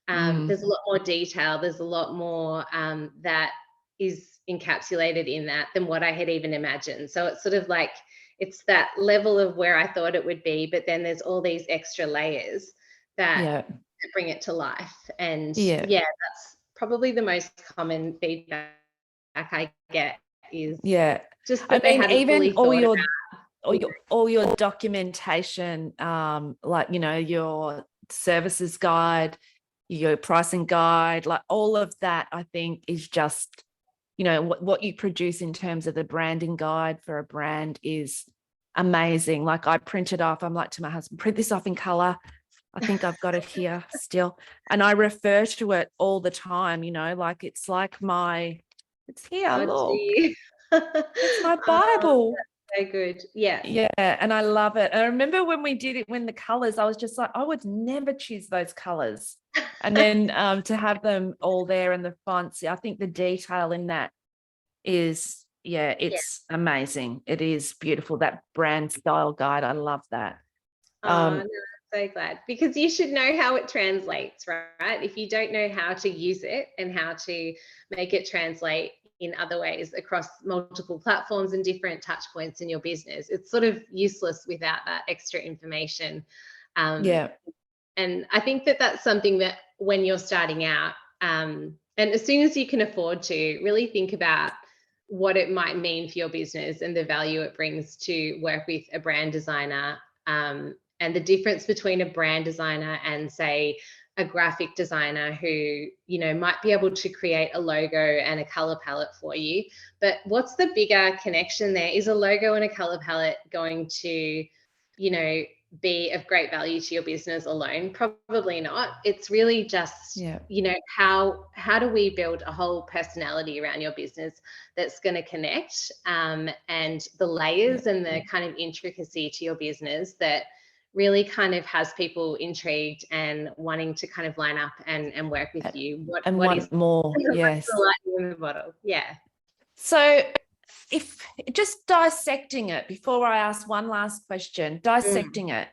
more detail. There's a lot more that is encapsulated in that than what I had even imagined. So it's sort of like, it's that level of where I thought it would be, but then there's all these extra layers that bring it to life. And that's probably the most common feedback I get, is just that they hadn't fully thought about all your documentation, like, your services guide, your pricing guide, like all of that, I think is just, what you produce in terms of the branding guide for a brand is amazing. Like, I print it off. I'm like to my husband, print this off in color. I think I've got it here still. And I refer to it all the time, like it's like it's here, look. It's my Bible. So good. Yeah. And I love it. I remember when we did it, when the colors, I was just like, I would never choose those colors. And then to have them all there in the fonts, I think the detail in that is, it's amazing. It is beautiful. That brand style guide, I love that. No, I'm so glad, because you should know how it translates, right? If you don't know how to use it and how to make it translate in other ways across multiple platforms and different touch points in your business, it's sort of useless without that extra information. And I think that that's something that when you're starting out, and as soon as you can afford to, really think about what it might mean for your business and the value it brings to work with a brand designer, and the difference between a brand designer and, say, a graphic designer who, might be able to create a logo and a color palette for you. But what's the bigger connection there? Is a logo and a color palette going to, be of great value to your business alone? Probably not. It's really just, how do we build a whole personality around your business that's going to connect, and the layers and the kind of intricacy to your business that really kind of has people intrigued and wanting to kind of line up and work with you. What is more? Yes. The lightning in the bottle. Yeah. So, if just dissecting it, before I ask one last question, dissecting it,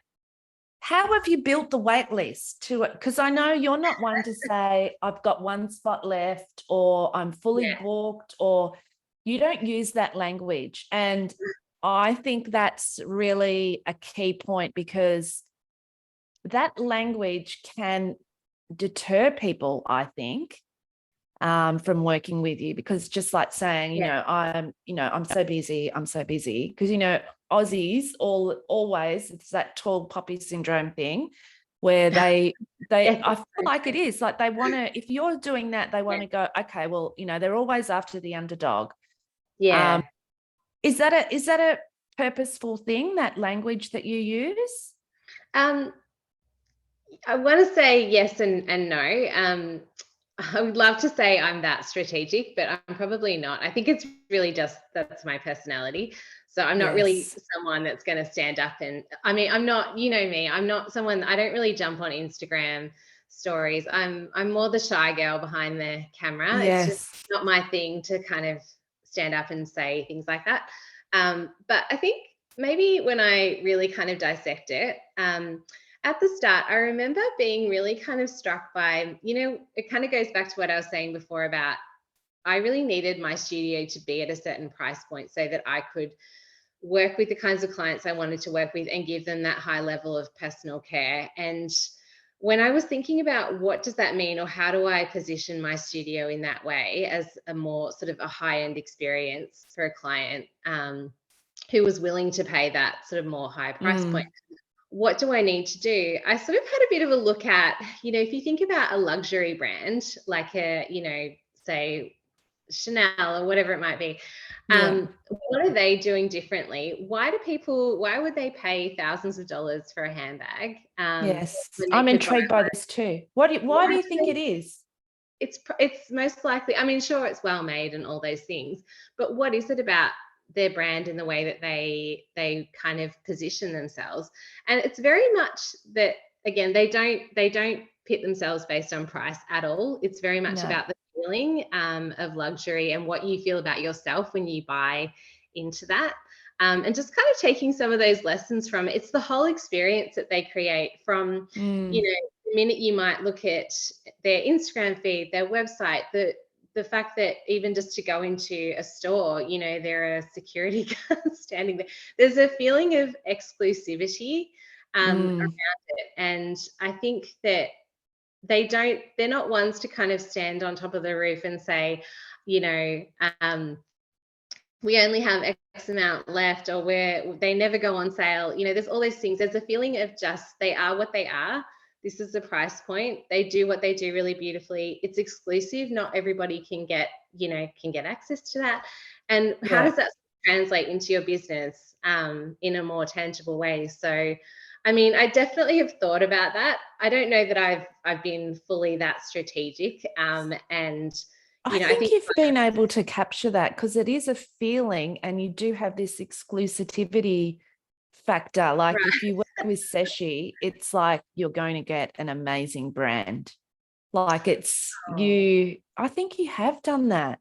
how have you built the wait list to it? Because I know you're not one to say, I've got one spot left, or I'm fully booked, or you don't use that language. And I think that's really a key point, because that language can deter people, I think, from working with you, because just like saying, I'm so busy, because, Aussies always, it's that tall poppy syndrome thing where I feel like it is like they want to, if you're doing that, they want to go, okay, well, they're always after the underdog. Is that a purposeful thing, that language that you use? I want to say yes and no. I would love to say I'm that strategic, but I'm probably not. I think it's really just, that's my personality. So I'm not really someone that's going to stand up and, I mean, I'm not, me, I'm not someone, I don't really jump on Instagram stories. I'm more the shy girl behind the camera. It's just not my thing to kind of stand up and say things like that. But I think maybe when I really kind of dissect it, at the start, I remember being really kind of struck by, it kind of goes back to what I was saying before about, I really needed my studio to be at a certain price point so that I could work with the kinds of clients I wanted to work with and give them that high level of personal care. And when I was thinking about what does that mean, or how do I position my studio in that way as a more sort of a high-end experience for a client who was willing to pay that sort of more high price point, what do I need to do? I sort of had a bit of a look at, if you think about a luxury brand, like say Chanel or whatever it might be, what are they doing differently? Why would they pay thousands of dollars for a handbag? Yes, when they I'm could buy intrigued by this too. Why do you think it is? It's most likely, I mean, sure, it's well made and all those things, but what is it about their brand and the way that they kind of position themselves? And it's very much that, again, they don't pit themselves based on price at all. It's very much about the feeling of luxury and what you feel about yourself when you buy into that. And just kind of taking some of those lessons from it. It's the whole experience that they create from, the minute you might look at their Instagram feed, their website, the fact that even just to go into a store, there are security guards standing there. There's a feeling of exclusivity around it. And I think that they're not ones to kind of stand on top of the roof and say, we only have X amount left, or they never go on sale. There's all those things. There's a feeling of just, they are what they are. This is the price point. They do what they do really beautifully. It's exclusive. Not everybody can get access to that. And how does that translate into your business in a more tangible way? So, I mean, I definitely have thought about that. I don't know that I've been fully that strategic. And I think you've been able to capture that, because it is a feeling, and you do have this exclusivity factor. Like if you work with Seshi, it's like you're going to get an amazing brand. Like I think you have done that.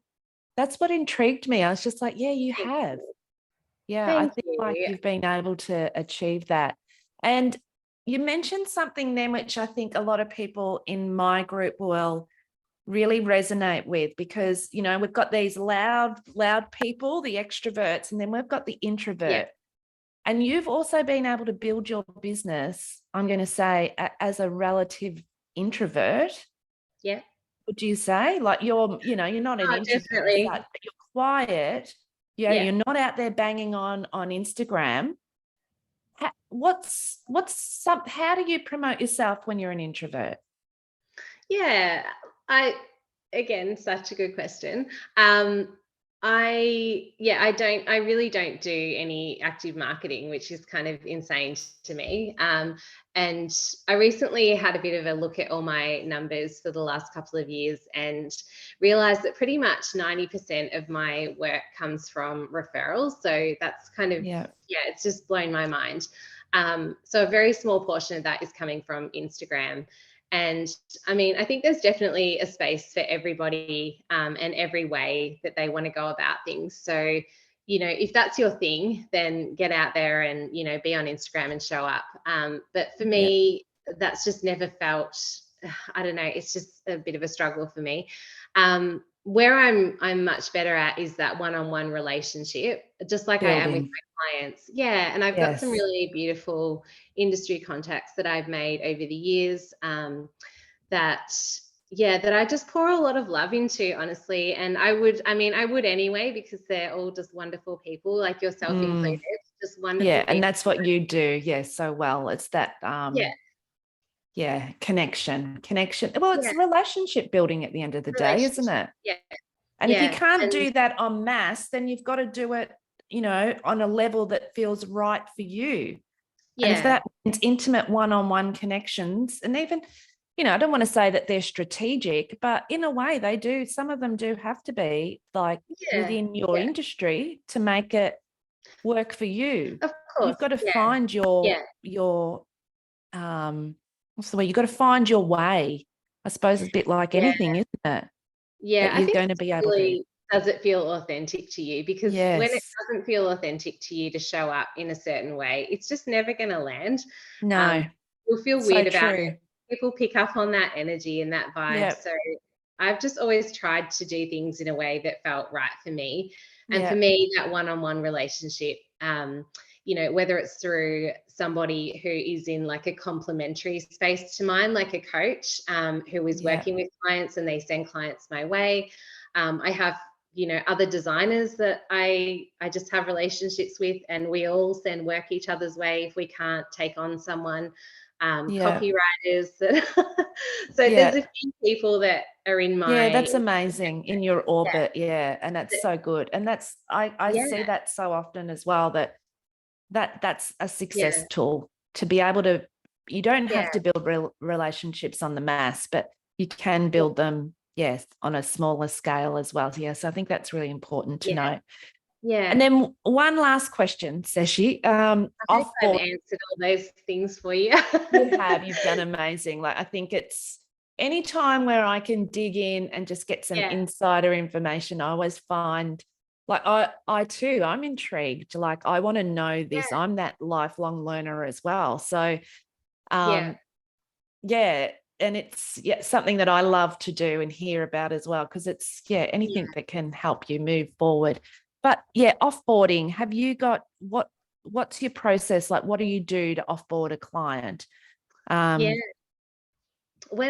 That's what intrigued me. I was just like, yeah, you have. Yeah, I think like you've been able to achieve that. And you mentioned something then, which I think a lot of people in my group will really resonate with, because we've got these loud people, the extroverts, and then we've got the introvert. And you've also been able to build your business, I'm going to say, as a relative introvert. Would you say, like, you're not an introvert, definitely. but you're quiet, you're not out there banging on Instagram. How do you promote yourself when you're an introvert? Again, such a good question. I really don't do any active marketing, which is kind of insane to me. And I recently had a bit of a look at all my numbers for the last couple of years and realized that pretty much 90% of my work comes from referrals. So that's kind of, it's just blown my mind. So a very small portion of that is coming from Instagram. And I mean, I think there's definitely a space for everybody and every way that they want to go about things. So, if that's your thing, then get out there and, be on Instagram and show up. But for me, that's just never felt, I don't know, it's just a bit of a struggle for me. Where I'm much better at is that one-on-one relationship, just like I am with my clients. And I've got some really beautiful industry contacts that I've made over the years that I just pour a lot of love into, honestly. And I would anyway, because they're all just wonderful people, like yourself included, just wonderful people. And that's what you do, so well. It's that connection. Well, it's relationship building at the end of the day, isn't it? And if you can't do that en masse, then you've got to do it, on a level that feels right for you. And if that means intimate one-on-one connections, and even, I don't want to say that they're strategic, but in a way they do. Some of them do have to be like within your industry to make it work for you. Of course. You've got to find your what's the way? You've got to find your way. I suppose it's a bit like anything, isn't it? Yeah, you're going to be able to. Does it feel authentic to you? Because when it doesn't feel authentic to you to show up in a certain way, it's just never going to land. No, you'll feel weird about it. People pick up on that energy and that vibe. So I've just always tried to do things in a way that felt right for me. And for me, that one-on-one relationship, whether it's through somebody who is in like a complementary space to mine, like a coach who is working with clients and they send clients my way. I have other designers that I just have relationships with, and we all send work each other's way if we can't take on someone. Copywriters that so there's a few people that are in my that's amazing, in your orbit. And that's so good. And that's I see that so often as well, that's a success tool, to be able to, you don't have to build relationships on the mass, but you can build them on a smaller scale as well. So I think that's really important to know. And then one last question, Seshi. I think I've answered all those things for you. You've done amazing. Like, I think it's any time where I can dig in and just get some insider information, I always find, like, I too, I'm intrigued. Like, I want to know this. I'm that lifelong learner as well. So, and it's something that I love to do and hear about as well, because it's anything that can help you move forward. But offboarding, have you got, what's your process like? What do you do to offboard a client? When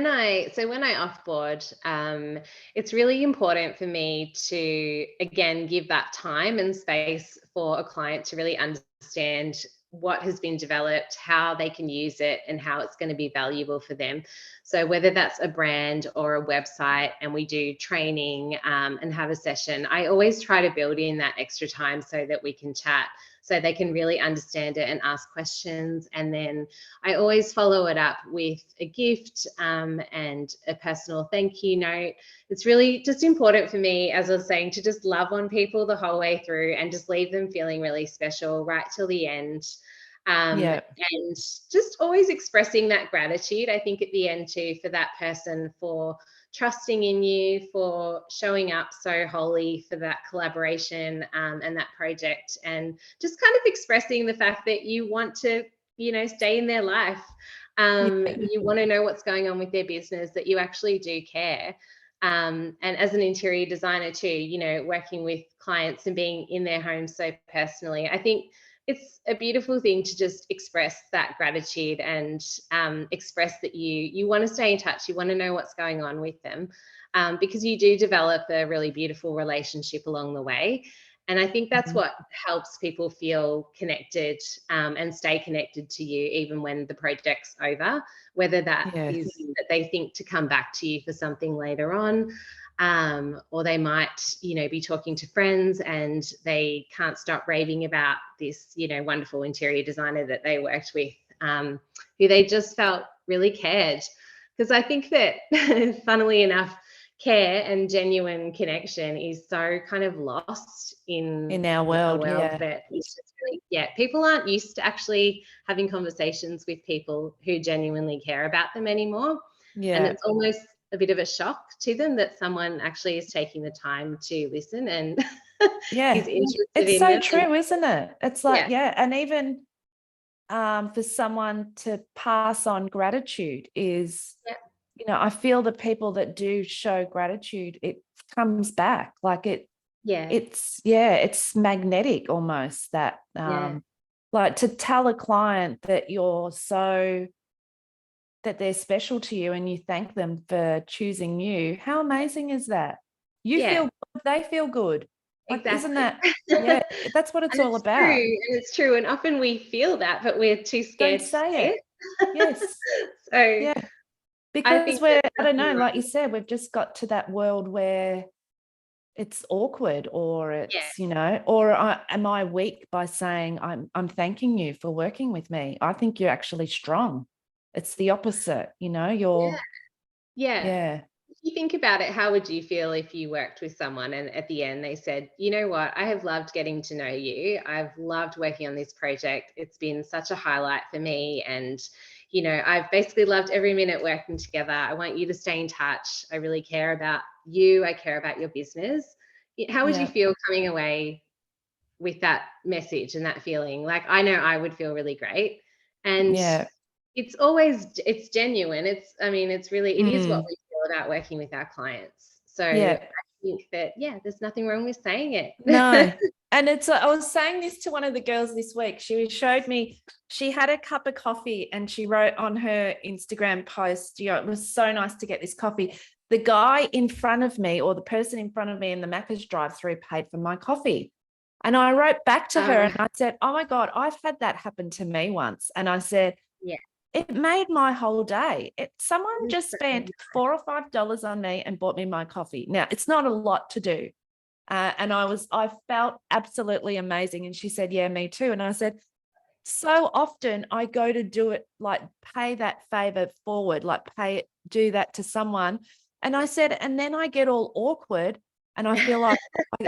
I offboard, it's really important for me to, again, give that time and space for a client to really understand what has been developed, how they can use it, and how it's going to be valuable for them. So whether that's a brand or a website, and we do training and have a session, I always try to build in that extra time so that we can chat, so they can really understand it and ask questions. And then I always follow it up with a gift and a personal thank you note. It's really just important for me, as I was saying, to just love on people the whole way through and just leave them feeling really special right till the end. And just always expressing that gratitude, I think, at the end too, for that person, for trusting in you, for showing up so wholly for that collaboration and that project, and just kind of expressing the fact that you want to, stay in their life. You want to know what's going on with their business, that you actually do care. And as an interior designer too, working with clients and being in their homes so personally, I think it's a beautiful thing to just express that gratitude and express that you want to stay in touch, you want to know what's going on with them, because you do develop a really beautiful relationship along the way. And I think that's what helps people feel connected and stay connected to you even when the project's over, whether that is that they think to come back to you for something later on, or they might, be talking to friends and they can't stop raving about this, wonderful interior designer that they worked with, who they just felt really cared. Because I think that, funnily enough, care and genuine connection is so kind of lost in our world. That it's just really, people aren't used to actually having conversations with people who genuinely care about them anymore. And it's almost a bit of a shock to them that someone actually is taking the time to listen and is interested it's in so them. true, isn't it? It's like, and even for someone to pass on gratitude is, I feel the people that do show gratitude, it comes back. Like it's magnetic almost, that like to tell a client that that they're special to you and you thank them for choosing you. How amazing is that? You feel good, they feel good. Like, exactly. Isn't that, that's what it's all about. True, and it's true. And often we feel that, but we're too scared to say it. Yes. So because I don't know, like you said, we've just got to that world where it's awkward, or it's, am I weak by saying I'm thanking you for working with me? I think you're actually strong. It's the opposite, you're. If you think about it, how would you feel if you worked with someone and at the end they said, you know what, I have loved getting to know you. I've loved working on this project. It's been such a highlight for me. And, I've basically loved every minute working together. I want you to stay in touch. I really care about you. I care about your business. How would you feel coming away with that message and that feeling? Like, I know I would feel really great. And it's genuine. It is what we feel about working with our clients. So I think that, there's nothing wrong with saying it. No. And I was saying this to one of the girls this week. She showed me, she had a cup of coffee and she wrote on her Instagram post, it was so nice to get this coffee. the guy in front of me, or the person in front of me in the Macca's drive-through, paid for my coffee. And I wrote back to her and I said, oh my God, I've had that happen to me once. And I said, yeah, it made my whole day. Someone just spent $4 or $5 on me and bought me my coffee. Now, it's not a lot to do. And I felt absolutely amazing. And she said, yeah, me too. And I said, so often I go to do it, like pay that favor forward, like do that to someone. And I said, and then I get all awkward and I feel like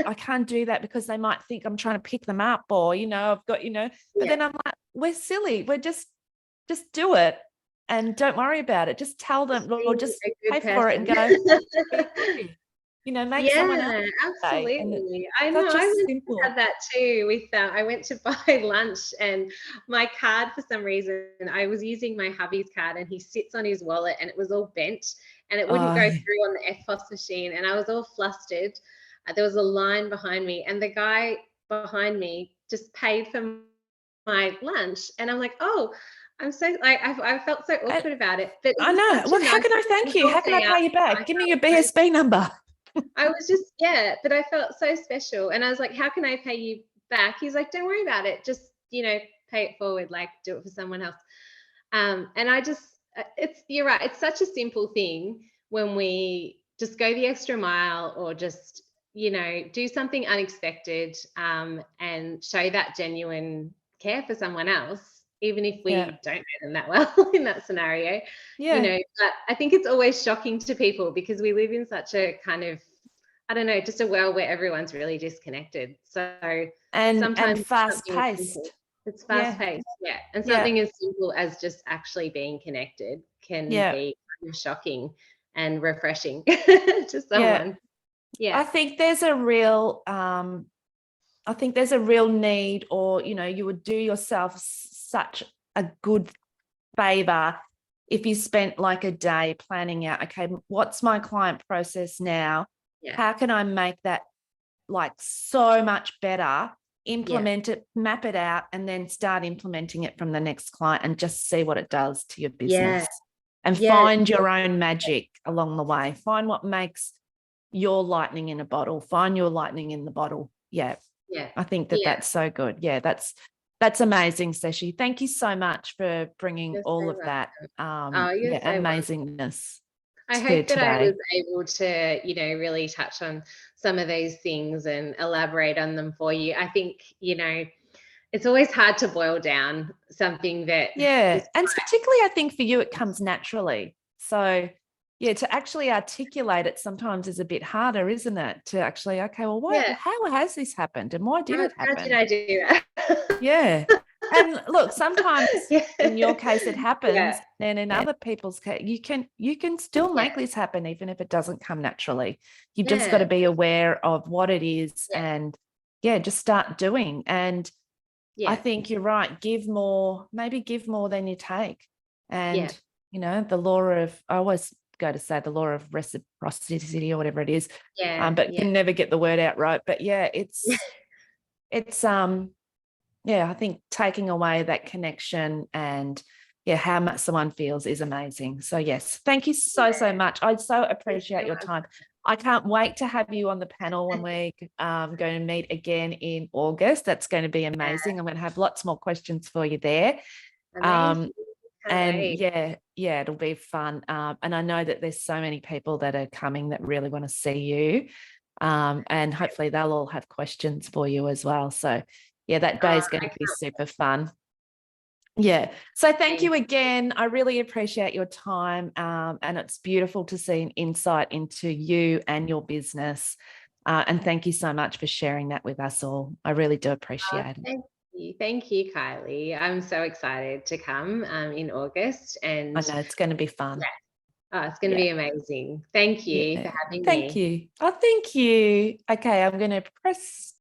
I can't do that because they might think I'm trying to pick them up, or, I've got, but then I'm like, we're silly. We're just do it and don't worry about it. Just tell them, or just pay for it and go, make someone else. Absolutely. I know. I had that too with, I went to buy lunch and my card, for some reason, I was using my hubby's card and he sits on his wallet and it was all bent and it wouldn't go through on the EFTPOS machine. And I was all flustered. There was a line behind me and the guy behind me just paid for my lunch. And I'm like, oh, I'm so, I felt so awkward about it. But I know. Well, how can I thank you? How can I pay you back? Give me your BSB number. I was just, but I felt so special. And I was like, how can I pay you back? He's like, don't worry about it. Just, pay it forward, like do it for someone else. And I just, you're right. It's such a simple thing when we just go the extra mile, or just, do something unexpected, and show that genuine care for someone else, even if we don't know them that well in that scenario. But I think it's always shocking to people because we live in such a kind of, I don't know, just a world where everyone's really disconnected. So sometimes and fast paced. It's fast paced, and something as simple as just actually being connected can be kind of shocking and refreshing to someone. I think there's a real need, or you would do yourself such a good favor if you spent like a day planning out, okay, what's my client process now? How can I make that like so much better? Implement it, map it out, and then start implementing it from the next client and just see what it does to your business. And find your own magic along the way. Find what makes your lightning in a bottle. Find your lightning in the bottle. I think that's so good. That's amazing, Seshi. Thank you so much for bringing all of that amazingness. I hope that I was able to, really touch on some of these things and elaborate on them for you. I think, it's always hard to boil down something that. And particularly I think for you, it comes naturally. So to actually articulate it sometimes is a bit harder, isn't it? To actually, okay, well, how has this happened and why did it happen? How did I do that? And look, sometimes in your case it happens, and in other people's case, you can still make this happen even if it doesn't come naturally. You've just got to be aware of what it is and just start doing. And I think you're right. Give more than you take. And the law of, I always go to say the law of reciprocity or whatever it is, but can never get the word out right. But it's I think taking away that connection and how much someone feels is amazing. So yes, thank you so much. I so appreciate your time. I can't wait to have you on the panel when we're going to meet again in August. That's going to be amazing. I'm going to have lots more questions for you there. And it'll be fun. And I know that there's so many people that are coming that really want to see you. And hopefully they'll all have questions for you as well. So that day is going to be super fun. So thank you again. I really appreciate your time. And it's beautiful to see an insight into you and your business. And thank you so much for sharing that with us all. I really do appreciate it. Thank you, Kylie. I'm so excited to come in August. And I know it's going to be fun. It's going to be amazing. Thank you for having me. Thank you. Oh, thank you. Okay, I'm going to press